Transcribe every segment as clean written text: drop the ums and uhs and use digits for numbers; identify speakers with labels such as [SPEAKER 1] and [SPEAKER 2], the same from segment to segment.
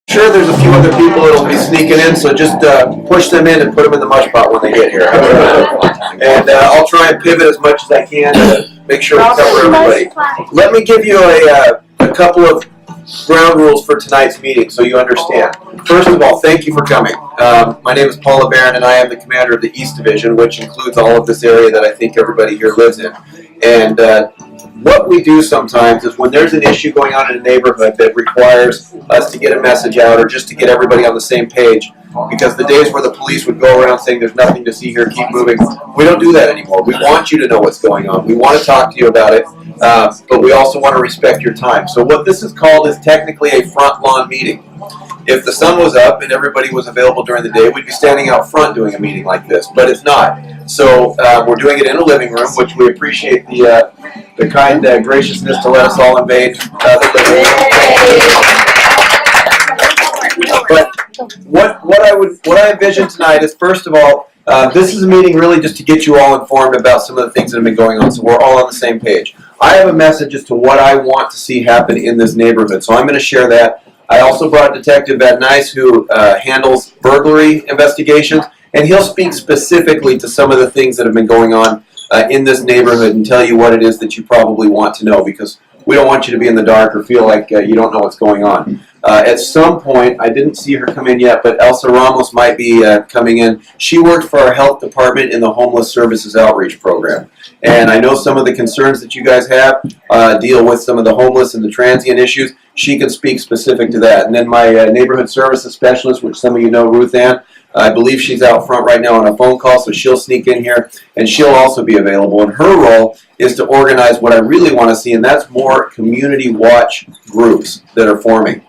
[SPEAKER 1] Sure, there's a few other people that'll be sneaking in, so just push them in and put them in the mush pot when they get here. And I'll try and pivot as much as I can to make sure we cover everybody. Let me give you a couple of ground rules for tonight's meeting so you understand. First of all, thank you for coming. My name is Paula Barron, and I am the commander of the East Division, which includes all of this area that I think everybody here lives in. And what we do sometimes is when there's an issue going on in a neighborhood that requires us to get a message out or just to get everybody on the same page, because the days where the police would go around saying there's nothing to see here, keep moving, we don't do that anymore. We want you to know what's going on. We want to talk to you about it, but we also want to respect your time. So what this is called is technically a front lawn meeting. If the sun was up and everybody was available during the day, we'd be standing out front doing a meeting like this, but it's not. So we're doing it in a living room, which we appreciate the kind graciousness to let us all invade the living room. But what I envision tonight is, first of all, this is a meeting really just to get you all informed about some of the things that have been going on, so we're all on the same page. I have a message as to what I want to see happen in this neighborhood, so I'm going to share that. I also brought Detective Van Nice, who handles burglary investigations, and he'll speak specifically to some of the things that have been going on in this neighborhood and tell you what it is that you probably want to know, because we don't want you to be in the dark or feel like you don't know what's going on. At some point, I didn't see her come in yet, but Elsa Ramos might be coming in. She worked for our health department in the Homeless Services Outreach Program. And I know some of the concerns that you guys have deal with some of the homeless and the transient issues. She can speak specific to that. And then my neighborhood services specialist, which some of you know, Ruth Ann, I believe she's out front right now on a phone call, so she'll sneak in here, and she'll also be available. And her role is to organize what I really want to see, and that's more community watch groups that are forming.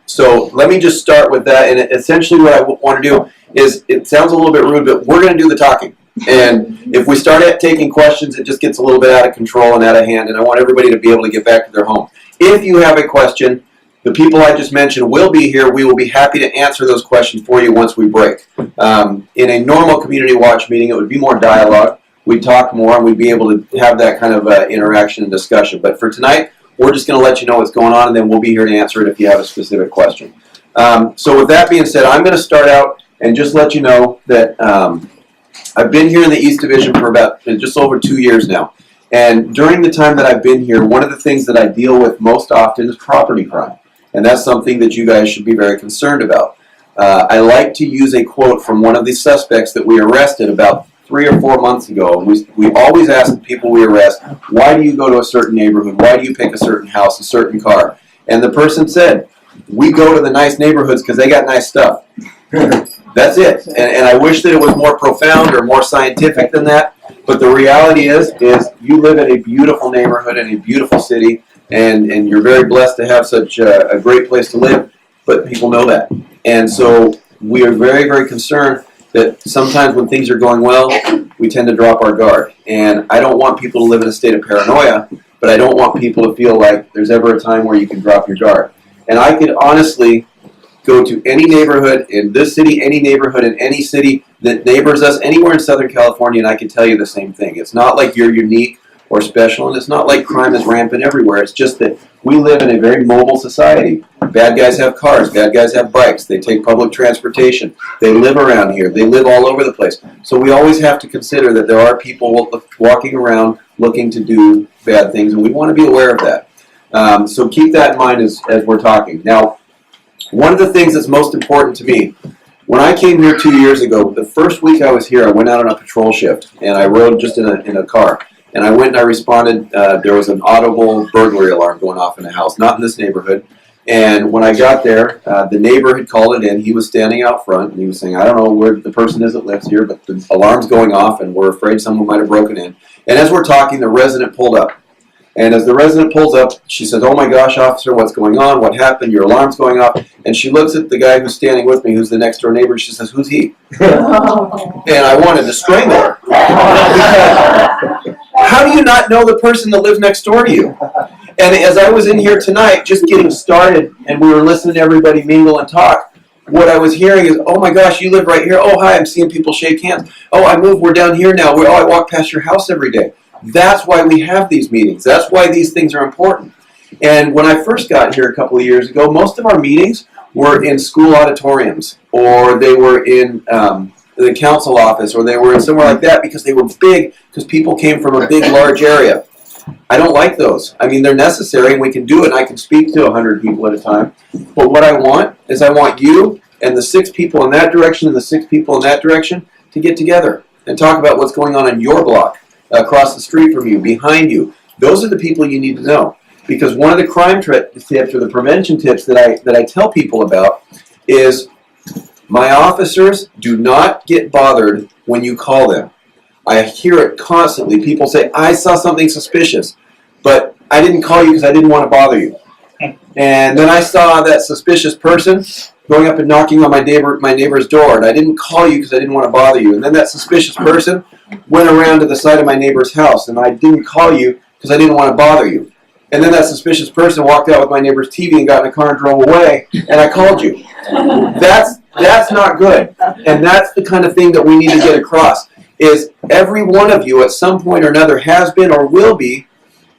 [SPEAKER 1] So let me just start with that, and essentially what I want to do is, it sounds a little bit rude, but we're going to do the talking. And if we start taking questions, it just gets a little bit out of control and out of hand, and I want everybody to be able to get back to their home. If you have a question, the people I just mentioned will be here. We will be happy to answer those questions for you once we break. In a normal community watch meeting, it would be more dialogue. We'd talk more, and we'd be able to have that kind of interaction and discussion. But for tonight, we're just going to let you know what's going on, and then we'll be here to answer it if you have a specific question. So with that being said, I'm going to start out and just let you know that I've been here in the East Division for about just over 2 years now. And during the time that I've been here, one of the things that I deal with most often is property crime. And that's something that you guys should be very concerned about. I like to use a quote from one of the suspects that we arrested about 3 or 4 months ago. We always ask the people we arrest, why do you go to a certain neighborhood? Why do you pick a certain house, a certain car? And the person said, we go to the nice neighborhoods because they got nice stuff. That's it. And I wish that it was more profound or more scientific than that. But the reality is you live in a beautiful neighborhood in a beautiful city, and you're very blessed to have such a great place to live, but people know that. And so we are very, very concerned that sometimes when things are going well, we tend to drop our guard. And I don't want people to live in a state of paranoia, but I don't want people to feel like there's ever a time where you can drop your guard. And I could honestly go to any neighborhood in this city, any neighborhood in any city that neighbors us anywhere in Southern California, and I can tell you the same thing. It's not like you're unique or special, and it's not like crime is rampant everywhere. It's just that we live in a very mobile society. Bad guys have cars, bad guys have bikes, they take public transportation, they live around here, they live all over the place. So we always have to consider that there are people walking around looking to do bad things, and we want to be aware of that. So keep that in mind as we're talking. Now, one of the things that's most important to me, when I came here 2 years ago, the first week I was here, I went out on a patrol shift, and I rode just in a car. And I went and I responded, there was an audible burglary alarm going off in a house, not in this neighborhood. And when I got there, the neighbor had called it in. He was standing out front, and he was saying, I don't know where the person is that lives here, but the alarm's going off, and we're afraid someone might have broken in. And as we're talking, the resident pulled up. And as the resident pulls up, she says, oh my gosh, officer, what's going on? What happened? Your alarm's going off. And she looks at the guy who's standing with me, who's the next door neighbor, and she says, who's he? And I wanted to strangle her. How do you not know the person that lives next door to you? And as I was in here tonight, just getting started, and we were listening to everybody mingle and talk, what I was hearing is, oh my gosh, you live right here. Oh, hi, I'm seeing people shake hands. Oh, I moved, we're down here now. I walk past your house every day. That's why we have these meetings. That's why these things are important. And when I first got here a couple of years ago, most of our meetings were in school auditoriums, or they were in the council office, or they were in somewhere like that because they were big, because people came from a big, large area. I don't like those. I mean, they're necessary, and we can do it, and I can speak to 100 people at a time. But what I want is I want you and the 6 people in that direction and the 6 people in that direction to get together and talk about what's going on in your block, across the street from you, behind you. Those are the people you need to know. Because one of the crime tips or the prevention tips that I tell people about is, my officers do not get bothered when you call them. I hear it constantly. People say, I saw something suspicious, but I didn't call you because I didn't want to bother you. And then I saw that suspicious person going up and knocking on my neighbor's door, and I didn't call you because I didn't want to bother you. And then that suspicious person went around to the side of my neighbor's house, and I didn't call you because I didn't want to bother you. And then that suspicious person walked out with my neighbor's TV and got in a car and drove away, and I called you. That's not good. And that's the kind of thing that we need to get across, is every one of you at some point or another has been or will be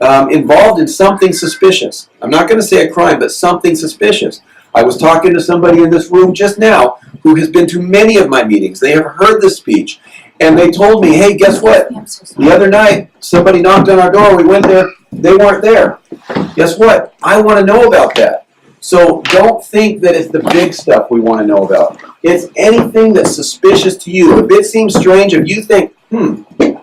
[SPEAKER 1] involved in something suspicious. I'm not going to say a crime, but something suspicious. I was talking to somebody in this room just now who has been to many of my meetings. They have heard this speech. And they told me, hey, guess what? The other night, somebody knocked on our door. We went there. They weren't there. Guess what? I want to know about that. So don't think that it's the big stuff we want to know about. It's anything that's suspicious to you. If it seems strange, if you think,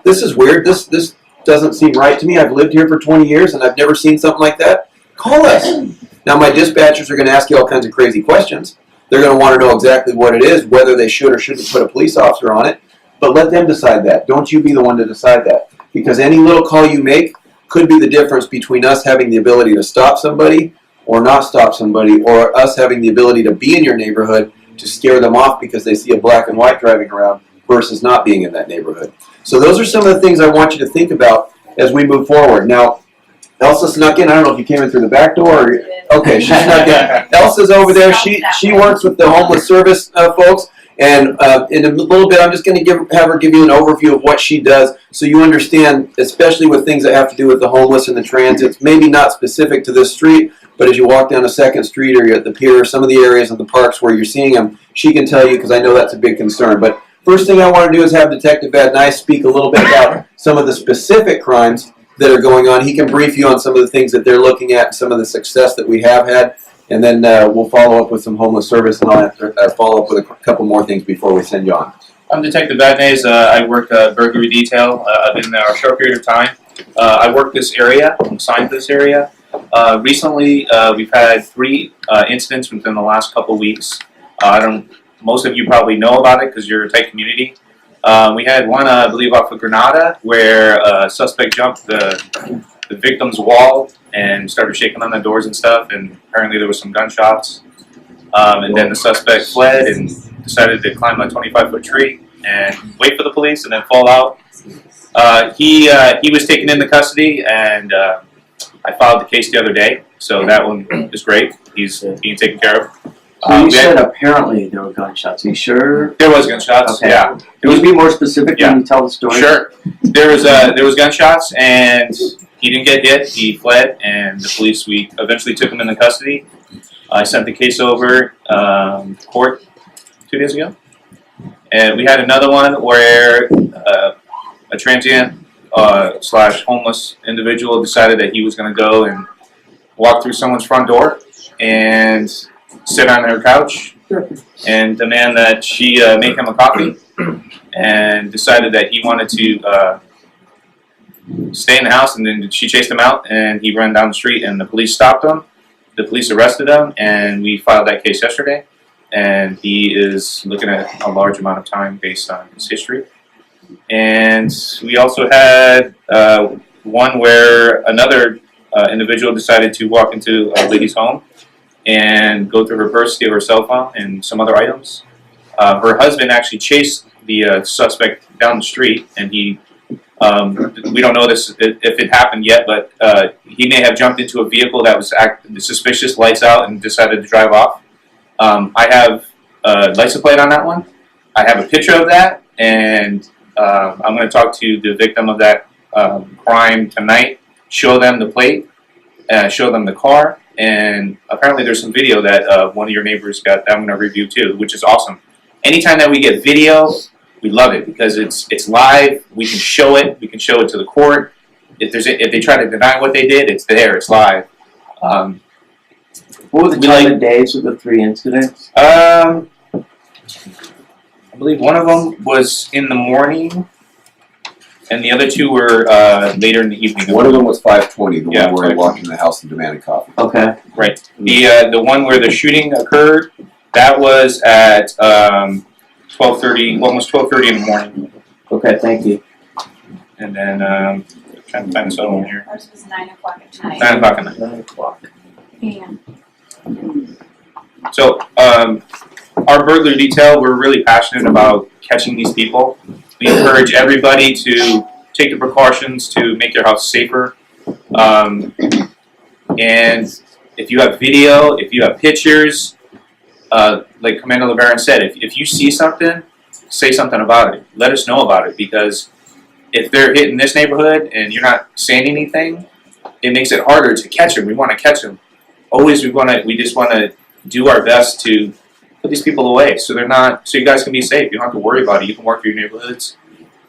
[SPEAKER 1] this is weird, this doesn't seem right to me, I've lived here for 20 years and I've never seen something like that, call us. Now, my dispatchers are going to ask you all kinds of crazy questions. They're going to want to know exactly what it is, whether they should or shouldn't put a police officer on it. But let them decide that. Don't you be the one to decide that. Because any little call you make could be the difference between us having the ability to stop somebody or not stop somebody, or us having the ability to be in your neighborhood to scare them off because they see a black and white driving around versus not being in that neighborhood. So those are some of the things I want you to think about as we move forward. Now, Elsa snuck in. I don't know if you came in through the back door. Or, okay, she snuck in. Elsa's over there. She works with the homeless service folks. And in a little bit, I'm just going to have her give you an overview of what she does so you understand, especially with things that have to do with the homeless and the transits, maybe not specific to this street, but as you walk down a 2nd Street or you're at the pier, some of the areas of the parks where you're seeing them, she can tell you because I know that's a big concern. But first thing I want to do is have Detective Bad Nice speak a little bit about some of the specific crimes that are going on. He can brief you on some of the things that they're looking at, some of the success that we have had. And then we'll follow up with some homeless service, and I'll have to follow up with a couple more things before we send you on.
[SPEAKER 2] I'm Detective Badnays. I work burglary detail. I've been there a short period of time. I work this area. I'm assigned to this area. Recently, we've had 3 incidents within the last couple weeks. Most of you probably know about it because you're a tight community. We had one, I believe, off of Granada, where a suspect jumped the victim's wall and started shaking on the doors and stuff, and apparently there was some gunshots. And then the suspect fled and decided to climb a 25-foot tree and wait for the police and then fall out. He was taken into custody, and I filed the case the other day, so that one is great. He's being taken care of.
[SPEAKER 3] So you said apparently there were gunshots. Are you sure?
[SPEAKER 2] There was gunshots.
[SPEAKER 3] Okay.
[SPEAKER 2] Yeah.
[SPEAKER 3] Can you be more specific when you tell the story?
[SPEAKER 2] Sure. There was gunshots, and he didn't get hit. He fled, and the police, we eventually took him into custody. I sent the case over court 2 days ago, and we had another one where a transient / homeless individual decided that he was going to go and walk through someone's front door and sit on her couch and demand that she make him a coffee, and decided that he wanted to stay in the house, and then she chased him out, and he ran down the street, and the police stopped him. The police arrested him, and we filed that case yesterday, and he is looking at a large amount of time based on his history. And we also had one where another individual decided to walk into a lady's home and go through her purse, steal her cell phone and some other items. Her husband actually chased the suspect down the street, and he we don't know this if it happened yet, but he may have jumped into a vehicle that was suspicious, lights out, and decided to drive off. I have a license plate on that one. I have a picture of that, and I'm going to talk to the victim of that crime tonight, show them the plate, show them the car, and apparently there's some video that one of your neighbors got that I'm going to review too, which is awesome. Anytime that we get video, we love it because it's live. We can show it. We can show it to the court. If they try to deny what they did, it's there. It's live.
[SPEAKER 3] What were the
[SPEAKER 2] We
[SPEAKER 3] time
[SPEAKER 2] like-
[SPEAKER 3] of days of the 3 incidents?
[SPEAKER 2] I believe one of them was in the morning, and the other 2 were later in the evening.
[SPEAKER 1] One of them was 5:20, the
[SPEAKER 2] Yeah,
[SPEAKER 1] one where I
[SPEAKER 2] 5:20.
[SPEAKER 1] walked in the house and demanded coffee.
[SPEAKER 3] Okay.
[SPEAKER 2] Right. The one where the shooting occurred, that was at 12:30, almost 12:30 in the morning.
[SPEAKER 3] Okay, thank you.
[SPEAKER 2] And then trying to find this other one here.
[SPEAKER 4] Ours was 9 o'clock at night.
[SPEAKER 2] 9 o'clock at night.
[SPEAKER 3] 9 o'clock.
[SPEAKER 4] PM.
[SPEAKER 2] So our burglary detail, we're really passionate about catching these people. We encourage everybody to take the precautions to make their house safer. And if you have video, if you have pictures, like Commander LeBaron said, if you see something, say something about it. Let us know about it, because if they're hitting this neighborhood and you're not saying anything, it makes it harder to catch them. We want to catch them. Always, we just want to do our best to put these people away, so they're not, so you guys can be safe. You don't have to worry about it. You can work through your neighborhoods,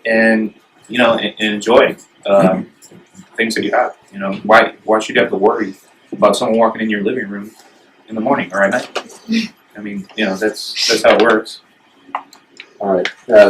[SPEAKER 2] and and enjoy things that you have. Why should you have to worry about someone walking in your living room in the morning or at night? I mean, that's how it works.
[SPEAKER 1] All right,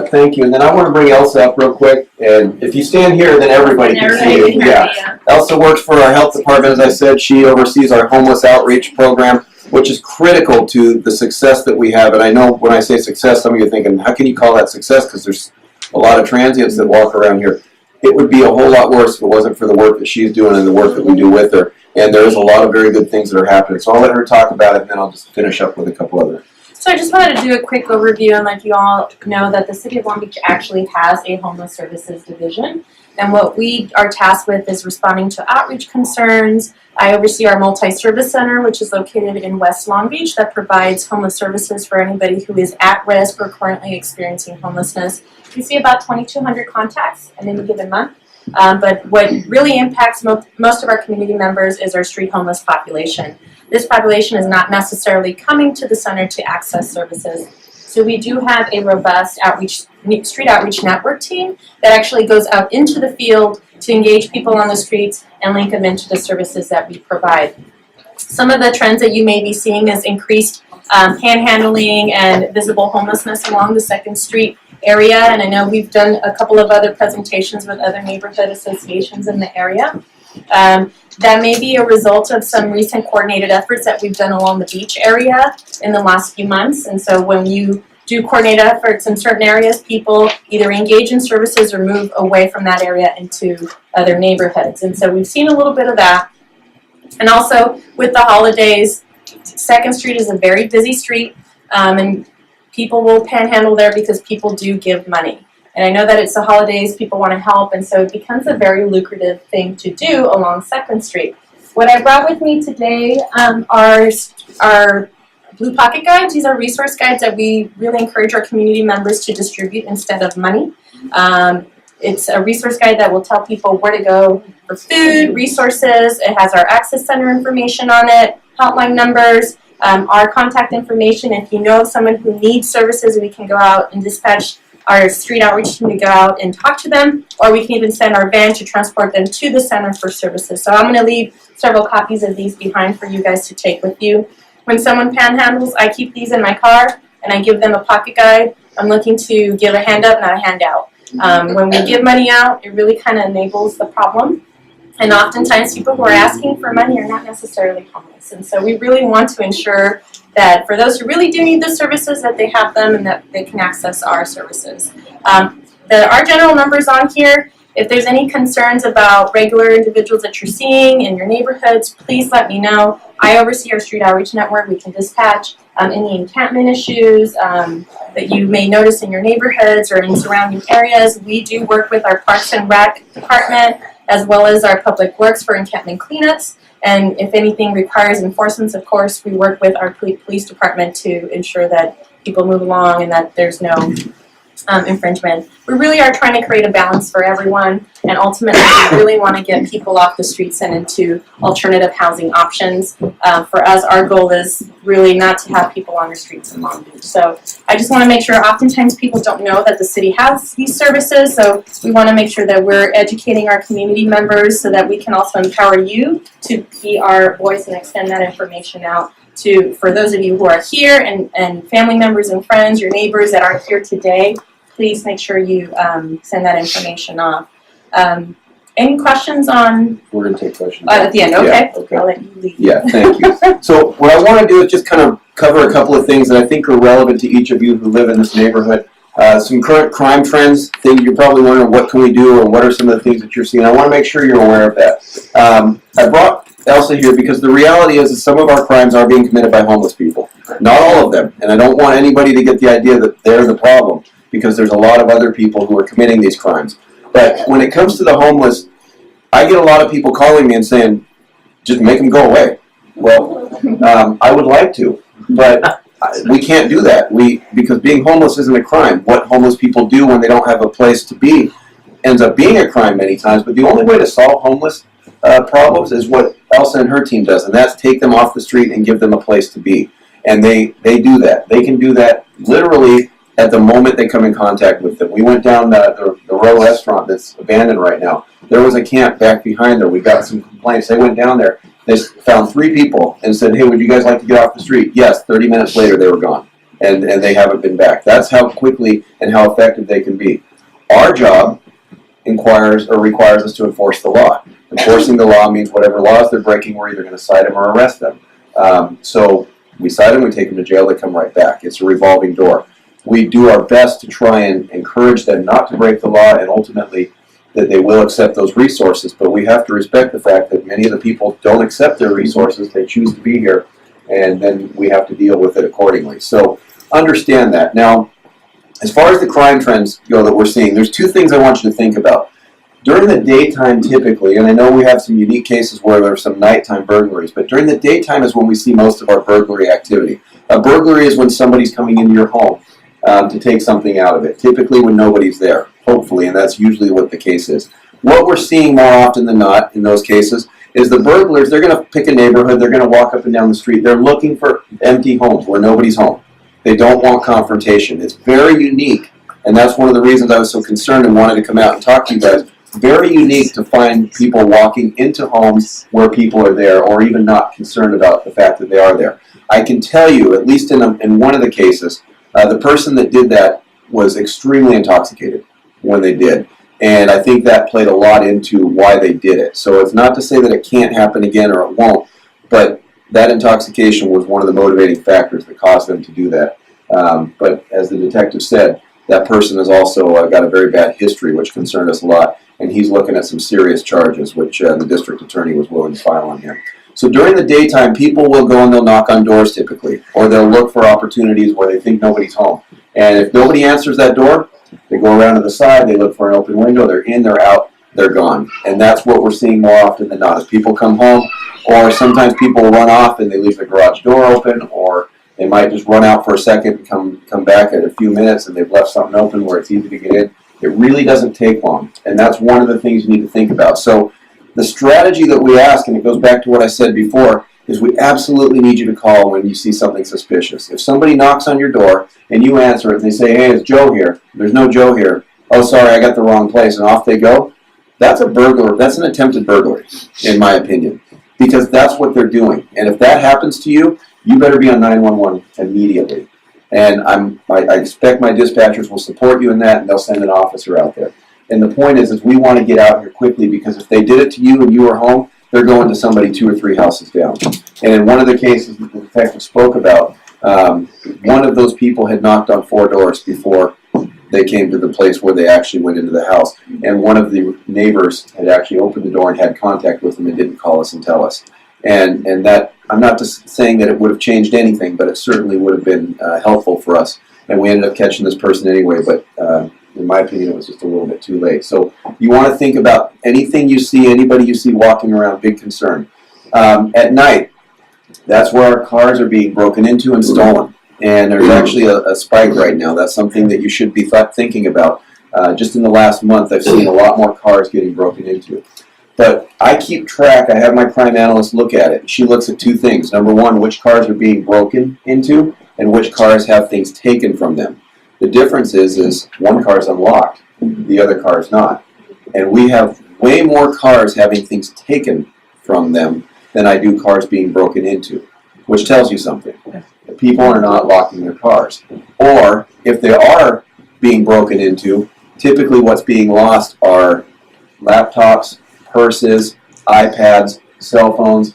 [SPEAKER 1] thank you. And then I want to bring Elsa up real quick. And if you stand here, then everybody can see you. Yeah. Elsa works for our health department, as I said. She oversees our homeless outreach program, which is critical to the success that we have. And I know when I say success, some of you are thinking, how can you call that success? Because there's a lot of transients that walk around here. It would be a whole lot worse if it wasn't for the work that she's doing and the work that we do with her. And there's a lot of very good things that are happening. So I'll let her talk about it, and then I'll just finish up with a couple other.
[SPEAKER 5] So I just wanted to do a quick overview and let you all know that the City of Long Beach actually has a homeless services division. And what we are tasked with is responding to outreach concerns. I oversee our multi-service center, which is located in West Long Beach, that provides homeless services for anybody who is at risk or currently experiencing homelessness. We see about 2,200 contacts in any given month. But what really impacts most of our community members is our street homeless population. This population is not necessarily coming to the center to access services. So we do have a robust street outreach network team that actually goes out into the field to engage people on the streets and link them into the services that we provide. Some of the trends that you may be seeing is increased panhandling and visible homelessness along the 2nd Street area, and I know we've done a couple of other presentations with other neighborhood associations in the area. That may be a result of some recent coordinated efforts that we've done along the beach area in the last few months. And so when you do coordinate efforts in certain areas, people either engage in services or move away from that area into other neighborhoods. And so we've seen a little bit of that. And also with the holidays, 2nd Street is a very busy street, and people will panhandle there because people do give money. And I know that it's the holidays, people want to help, and so it becomes a very lucrative thing to do along 2nd Street. What I brought with me today are our Blue Pocket Guides. These are resource guides that we really encourage our community members to distribute instead of money. It's a resource guide that will tell people where to go for food, resources. It has our access center information on it, hotline numbers, our contact information. If you know of someone who needs services, we can go out and dispatch our street outreach team to go out and talk to them, or we can even send our van to transport them to the center for services. So I'm going to leave several copies of these behind for you guys to take with you. When someone panhandles, I keep these in my car and I give them a pocket guide. I'm looking to give a hand up, not a handout. When we give money out, it really kind of enables the problem. And oftentimes people who are asking for money are not necessarily homeless. And so we really want to ensure that for those who really do need the services, that they have them and that they can access our services. Our general numbers on here, if there's any concerns about regular individuals that you're seeing in your neighborhoods, please let me know. I oversee our street outreach network. We can dispatch any encampment issues that you may notice in your neighborhoods or in surrounding areas. We do work with our Parks and Rec department as well as our Public Works for encampment cleanups. And if anything requires enforcement, of course, we work with our police department to ensure that people move along and that there's no infringement. We really are trying to create a balance for everyone, and ultimately we really want to get people off the streets and into alternative housing options. For us, our goal is really not to have people on the streets in Long Beach. So I just want to make sure, oftentimes people don't know that the city has these services, so we want to make sure that we're educating our community members so that we can also empower you to be our voice and extend that information out to, for those of you who are here and family members and friends, your neighbors that aren't here today, please make sure you send that information off. Any questions on,
[SPEAKER 1] We're gonna take questions.
[SPEAKER 5] at the end, okay?
[SPEAKER 1] Yeah, okay.
[SPEAKER 5] I'll let you lead.
[SPEAKER 1] Yeah, thank you. So what I want to do is just kind of cover a couple of things that I think are relevant to each of you who live in this neighborhood. Some current crime trends, things you're probably wondering what can we do or what are some of the things that you're seeing. I want to make sure you're aware of that. I brought Elsa here because the reality is that some of our crimes are being committed by homeless people. Not all of them, and I don't want anybody to get the idea that they're the problem, because there's a lot of other people who are committing these crimes. But when it comes to the homeless, I get a lot of people calling me and saying, just make them go away. Well, I would like to, but we can't do that. Because being homeless isn't a crime. What homeless people do when they don't have a place to be ends up being a crime many times. But the only way to solve homeless problems is what Elsa and her team does, and that's take them off the street and give them a place to be. And they do that. They can do that literally at the moment they come in contact with them. We went down the Row restaurant that's abandoned right now. There was a camp back behind there. We got some complaints. They went down there. They found 3 people and said, hey, would you guys like to get off the street? Yes. 30 minutes later, they were gone. And they haven't been back. That's how quickly and how effective they can be. Our job requires us to enforce the law. Enforcing the law means whatever laws they're breaking, we're either going to cite them or arrest them. So we cite them, we take them to jail, they come right back. It's a revolving door. We do our best to try and encourage them not to break the law, and ultimately that they will accept those resources. But we have to respect the fact that many of the people don't accept their resources. They choose to be here, and then we have to deal with it accordingly. So understand that. Now, as far as the crime trends go that we're seeing, there's 2 things I want you to think about. During the daytime typically, and I know we have some unique cases where there are some nighttime burglaries, but during the daytime is when we see most of our burglary activity. A burglary is when somebody's coming into your home to take something out of it, typically when nobody's there, hopefully, and that's usually what the case is. What we're seeing more often than not in those cases is the burglars, they're going to pick a neighborhood, they're going to walk up and down the street, they're looking for empty homes where nobody's home. They don't want confrontation. It's very unique, and that's one of the reasons I was so concerned and wanted to come out and talk to you guys. Very unique to find people walking into homes where people are there, or even not concerned about the fact that they are there. I can tell you, at least in one of the cases, the person that did that was extremely intoxicated when they did. And I think that played a lot into why they did it. So it's not to say that it can't happen again or it won't, but that intoxication was one of the motivating factors that caused them to do that. But as the detective said, that person has also got a very bad history, which concerned us a lot. And he's looking at some serious charges, which the district attorney was willing to file on him. So during the daytime, people will go and they'll knock on doors typically, or they'll look for opportunities where they think nobody's home. And if nobody answers that door, they go around to the side, they look for an open window, they're in, they're out, they're gone. And that's what we're seeing more often than not, is people come home, or sometimes people run off and they leave the garage door open, or they might just run out for a second and come back in a few minutes and they've left something open where it's easy to get in. It really doesn't take long, and that's one of the things you need to think about. So the strategy that we ask, and it goes back to what I said before, is we absolutely need you to call when you see something suspicious. If somebody knocks on your door and you answer it and they say, hey, is Joe here? There's no Joe here. Oh, sorry, I got the wrong place, and off they go. That's a burglar. That's an attempted burglary, in my opinion, because that's what they're doing. And if that happens to you, you better be on 911 immediately. And I expect my dispatchers will support you in that, and they'll send an officer out there. And the point is we want to get out here quickly, because if they did it to you and you were home, they're going to somebody 2 or 3 houses down. And in one of the cases that the detective spoke about, one of those people had knocked on 4 doors before they came to the place where they actually went into the house. And one of the neighbors had actually opened the door and had contact with them and didn't call us and tell us. And that, I'm not just saying that it would have changed anything, but it certainly would have been helpful for us. And we ended up catching this person anyway, but in my opinion, it was just a little bit too late. So you want to think about anything you see, anybody you see walking around, big concern. At night, that's where our cars are being broken into and stolen. and there's actually a spike right now. That's something that you should be thinking about. Just in the last month, I've seen a lot more cars getting broken into. But I keep track, I have my crime analyst look at it. She looks at two things. Number one, which cars are being broken into and which cars have things taken from them. The difference is one car is unlocked, the other car is not. And we have way more cars having things taken from them than I do cars being broken into, which tells you something. People are not locking their cars. Or if they are being broken into, typically what's being lost are laptops, purses, iPads, cell phones,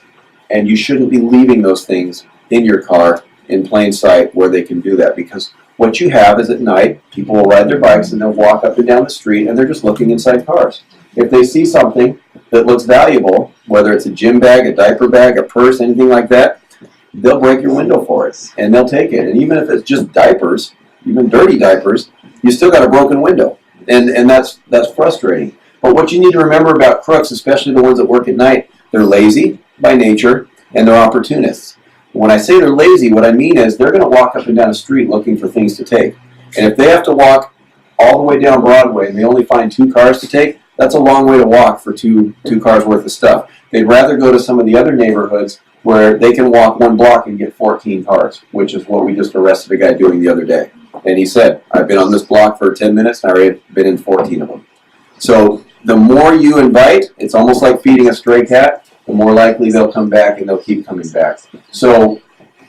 [SPEAKER 1] and you shouldn't be leaving those things in your car in plain sight where they can do that, because what you have is at night, people will ride their bikes and they'll walk up and down the street and they're just looking inside cars. If they see something that looks valuable, whether it's a gym bag, a diaper bag, a purse, anything like that, they'll break your window for it and they'll take it. And even if it's just diapers, even dirty diapers, you still got a broken window. And that's frustrating. But what you need to remember about crooks, especially the ones that work at night, they're lazy by nature and they're opportunists. When I say they're lazy, what I mean is they're going to walk up and down the street looking for things to take. And if they have to walk all the way down Broadway and they only find 2 cars to take, that's a long way to walk for two cars worth of stuff. They'd rather go to some of the other neighborhoods where they can walk 1 block and get 14 cars, which is what we just arrested a guy doing the other day. And he said, I've been on this block for 10 minutes and I've already been in 14 of them. So the more you invite, it's almost like feeding a stray cat, the more likely they'll come back and they'll keep coming back. So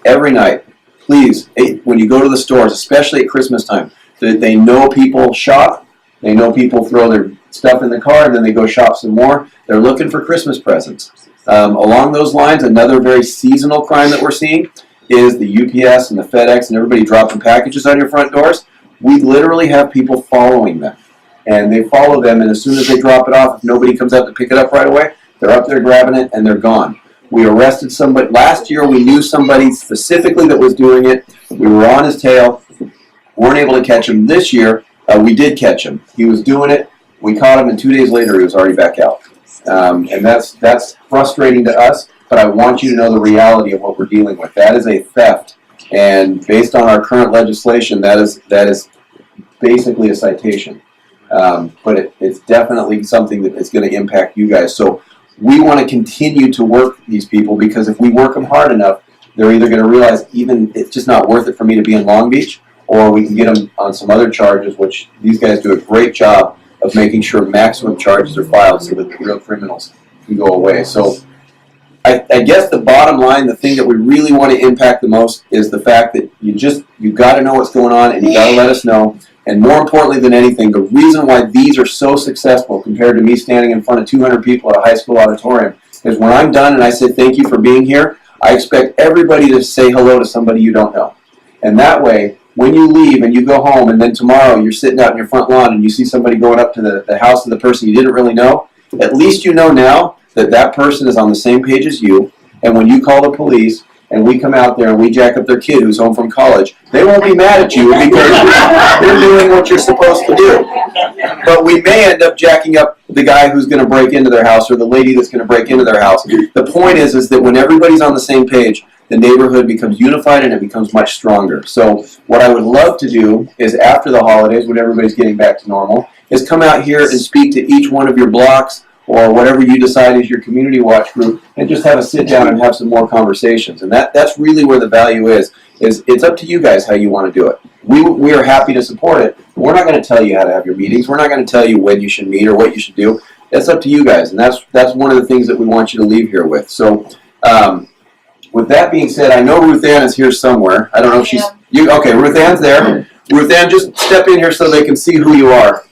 [SPEAKER 1] every night, please, when you go to the stores, especially at Christmas time, they know people shop, they know people throw their stuff in the car and then they go shop some more. They're looking for Christmas presents. Along those lines, another very seasonal crime that we're seeing is the UPS and the FedEx and everybody dropping packages on your front doors. We literally have people following them. And they follow them, and as soon as they drop it off, if nobody comes out to pick it up right away, they're up there grabbing it and they're gone. We arrested somebody. Last year we knew somebody specifically that was doing it. We were on his tail. Weren't able to catch him. This year, we did catch him. He was doing it. We caught him, and 2 days later he was already back out. And that's frustrating to us, but I want you to know the reality of what we're dealing with. That is a theft, and based on our current legislation, that is basically a citation. But it's definitely something that is going to impact you guys. So we want to continue to work these people, because if we work them hard enough, they're either going to realize even it's just not worth it for me to be in Long Beach, or we can get them on some other charges, which these guys do a great job of making sure maximum charges are filed so that the real criminals can go away. So I guess the bottom line, the thing that we really want to impact the most is the fact that you got to know what's going on and you got to let us know. And more importantly than anything, the reason why these are so successful compared to me standing in front of 200 people at a high school auditorium is when I'm done and I say thank you for being here, I expect everybody to say hello to somebody you don't know. And that way, when you leave and you go home and then tomorrow you're sitting out in your front lawn and you see somebody going up to the house of the person you didn't really know, at least you know now that that person is on the same page as you, and when you call the police and we come out there and we jack up their kid who's home from college, they won't be mad at you because they're doing what you're supposed to do. But we may end up jacking up the guy who's going to break into their house or the lady that's going to break into their house. The point is that when everybody's on the same page, the neighborhood becomes unified and it becomes much stronger. So what I would love to do is after the holidays, when everybody's getting back to normal, is come out here and speak to each one of your blocks or whatever you decide is your community watch group, and just have a sit down and have some more conversations. And that's really where the value is it's up to you guys how you want to do it. We are happy to support it. We're not going to tell you how to have your meetings. We're not going to tell you when you should meet or what you should do. That's up to you guys, and that's one of the things that we want you to leave here with. So with that being said, I know Ruth Ann is here somewhere. I don't know if she's... Okay, Ruth Ann's there. Ruth Ann, just step in here so they can see who you are.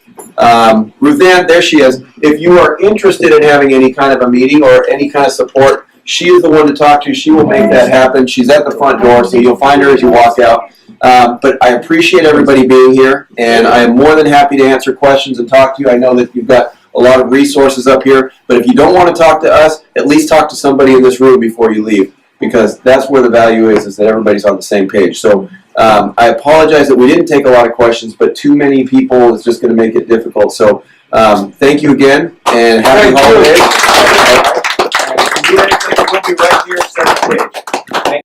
[SPEAKER 1] Ruth Ann, there she is. If you are interested in having any kind of a meeting or any kind of support, she is the one to talk to. She will make that happen. She's at the front door, so you'll find her as you walk out. But I appreciate everybody being here, and I am more than happy to answer questions and talk to you. I know that you've got a lot of resources up here, but if you don't want to talk to us, at least talk to somebody in this room before you leave, because that's where the value is that everybody's on the same page. So I apologize that we didn't take a lot of questions, but too many people is just going to make it difficult. So thank you again, and happy holidays. If you need anything, we'll be right here at 7th stage.